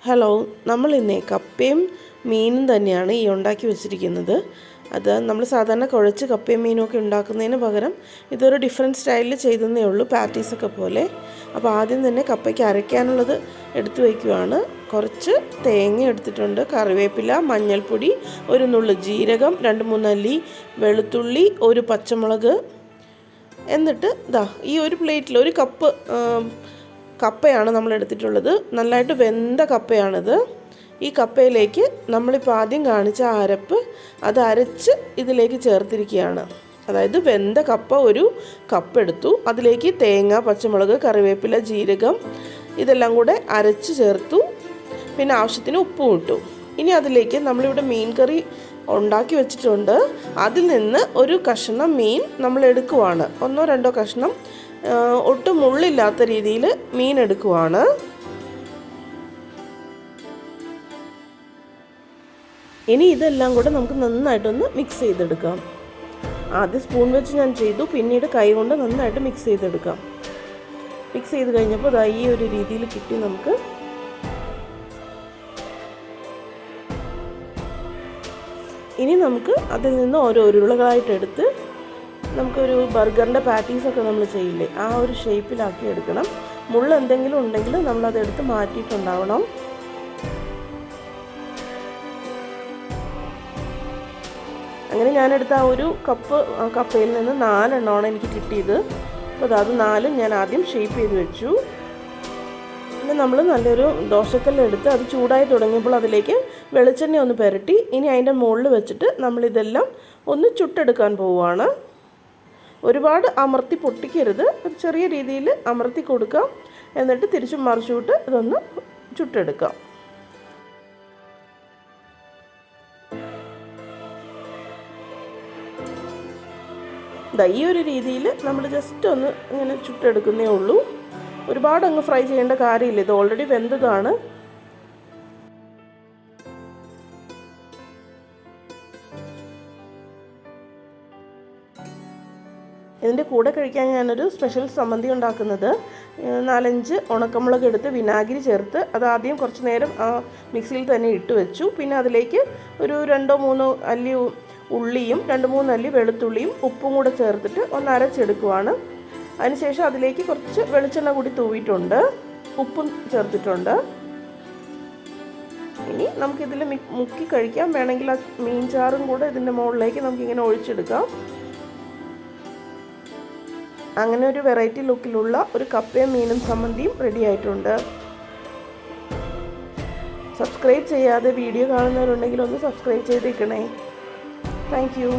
Hello, നമ്മൾ ഇന്ന് കപ്പയും മീനും തന്നെയാണ് ഈ ഉണ്ടാക്കി വെച്ചിരിക്കുന്നത്. അത് നമ്മൾ സാധാരണ കുഴച്ച് കപ്പയും മീനും ഒക്കെ ഉണ്ടാക്കുന്നതിന് പകരം ഇതൊരു ഡിഫറെൻറ്റ് സ്റ്റൈലിൽ ചെയ്തതേ ഉള്ളൂ, പാറ്റീസൊക്കെ പോലെ. അപ്പോൾ ആദ്യം തന്നെ കപ്പയ്ക്ക് അരയ്ക്കാനുള്ളത് എടുത്തു വയ്ക്കുവാണ്. കുറച്ച് തേങ്ങ എടുത്തിട്ടുണ്ട്, കറിവേപ്പില, മഞ്ഞൾപ്പൊടി, ഒരു നുള്ളു ജീരകം, 2-3 അല്ലി വെളുത്തുള്ളി, ഒരു പച്ചമുളക്. എന്നിട്ട് ഈ ഒരു പ്ലേറ്റിൽ ഒരു കപ്പ് കപ്പയാണ് നമ്മൾ എടുത്തിട്ടുള്ളത്. നല്ലതായിട്ട് വെന്ത കപ്പയാണിത്. ഈ കപ്പയിലേക്ക് നമ്മളിപ്പോൾ ആദ്യം കാണിച്ച അരപ്പ് അത് അരച്ച് ഇതിലേക്ക് ചേർത്തിരിക്കുകയാണ്. അതായത് വെന്ത കപ്പ ഒരു കപ്പ് എടുത്തു, അതിലേക്ക് തേങ്ങ, പച്ചമുളക്, കറിവേപ്പില, ജീരകം ഇതെല്ലാം കൂടെ അരച്ച് ചേർത്തു. പിന്നെ ആവശ്യത്തിന് ഉപ്പും ഇട്ടു. ഇനി അതിലേക്ക് നമ്മളിവിടെ മീൻ കറി ഉണ്ടാക്കി വെച്ചിട്ടുണ്ട്. അതിൽ നിന്ന് ഒരു കഷ്ണം മീൻ നമ്മൾ എടുക്കുവാണ്. 1-2 കഷ്ണം ഒട്ടും മുള്ളില്ലാത്ത രീതിയിൽ മീൻ എടുക്കുവാണ്. ഇനി ഇതെല്ലാം കൂടെ നമുക്ക് നന്നായിട്ടൊന്ന് മിക്സ് ചെയ്തെടുക്കാം. ആദ്യം സ്പൂൺ വെച്ച് ഞാൻ ചെയ്തു, പിന്നീട് കൈ കൊണ്ട് നന്നായിട്ട് മിക്സ് ചെയ്തെടുക്കാം. മിക്സ് ചെയ്ത് കഴിഞ്ഞപ്പോൾ ഈ ഒരു രീതിയിൽ കിട്ടി നമുക്ക്. ഇനി നമുക്ക് അതിൽ നിന്ന് ഓരോ ഉരുളകളായിട്ട് എടുത്ത് നമുക്കൊരു ബർഗറിൻ്റെ പാറ്റീസൊക്കെ നമ്മൾ ചെയ്യില്ലേ, ആ ഒരു ഷേപ്പിലാക്കി എടുക്കണം. മുള്ള എന്തെങ്കിലും ഉണ്ടെങ്കിൽ നമ്മളതെടുത്ത് മാറ്റിയിട്ടുണ്ടാവണം. അങ്ങനെ ഞാനെടുത്ത ആ ഒരു കപ്പയിൽ നിന്ന് 4 എണ്ണമാണ് എനിക്ക് കിട്ടിയത്. അപ്പോൾ അത് 4 ഞാൻ ആദ്യം ഷേപ്പ് ചെയ്ത് വെച്ചു. പിന്നെ നമ്മൾ നല്ലൊരു ദോശക്കല്ലെടുത്ത് അത് ചൂടായി തുടങ്ങിയപ്പോൾ അതിലേക്ക് വെളിച്ചെണ്ണ ഒന്ന് പുരട്ടി ഇനി അതിൻ്റെ മുകളിൽ വെച്ചിട്ട് നമ്മളിതെല്ലാം ഒന്ന് ചുട്ടെടുക്കാൻ പോവുകയാണ്. ഒരുപാട് അമർത്തി പൊട്ടിക്കരുത്, ഒരു ചെറിയ രീതിയിൽ അമർത്തി കൊടുക്കാം. എന്നിട്ട് തിരിച്ചും മറിച്ചുവിട്ട് ഇതൊന്ന് ചുട്ടെടുക്കാം. ഈ ഒരു രീതിയിൽ നമ്മൾ ജസ്റ്റ് ഒന്ന് ഇങ്ങനെ ചുട്ടെടുക്കുന്നേ ഉള്ളൂ. ഒരുപാട് അങ്ങ് ഫ്രൈ ചെയ്യേണ്ട കാര്യമില്ല, ഇത് ഓൾറെഡി വെന്തതാണ്. ഇതിൻ്റെ കൂടെ കഴിക്കാൻ ഞാനൊരു സ്പെഷ്യൽ ചമ്മന്തി ഉണ്ടാക്കുന്നത്. 4-5 ഉണക്കമുളക് എടുത്ത് വിനാഗിരി ചേർത്ത് അത് ആദ്യം കുറച്ച് നേരം മിക്സിയിൽ തന്നെ ഇട്ട് വെച്ചു. പിന്നെ അതിലേക്ക് ഒരു 2-3 അല്ലി ഉള്ളിയും 2-3 അല്ലി വെളുത്തുള്ളിയും ഉപ്പും കൂടെ ചേർത്തിട്ട് ഒന്ന് അരച്ചെടുക്കുവാണ്. അതിനുശേഷം അതിലേക്ക് കുറച്ച് വെളിച്ചെണ്ണ കൂടി തൂവിയിട്ടുണ്ട്, ഉപ്പും ചേർത്തിട്ടുണ്ട്. ഇനി നമുക്കിതിൽ മുക്കി കഴിക്കാം. വേണമെങ്കിൽ ആ മീൻ ചാറും കൂടെ ഇതിൻ്റെ മുകളിലേക്ക് നമുക്കിങ്ങനെ ഒഴിച്ചെടുക്കാം. അങ്ങനെ ഒരു വെറൈറ്റി ലുക്കിലുള്ള ഒരു കപ്പയും മീനും ചമ്മന്തിയും റെഡി ആയിട്ടുണ്ട്. സബ്സ്ക്രൈബ് ചെയ്യാതെ വീഡിയോ കാണുന്നവരുണ്ടെങ്കിൽ ഒന്ന് സബ്സ്ക്രൈബ് ചെയ്തേക്കണേ. Thank you.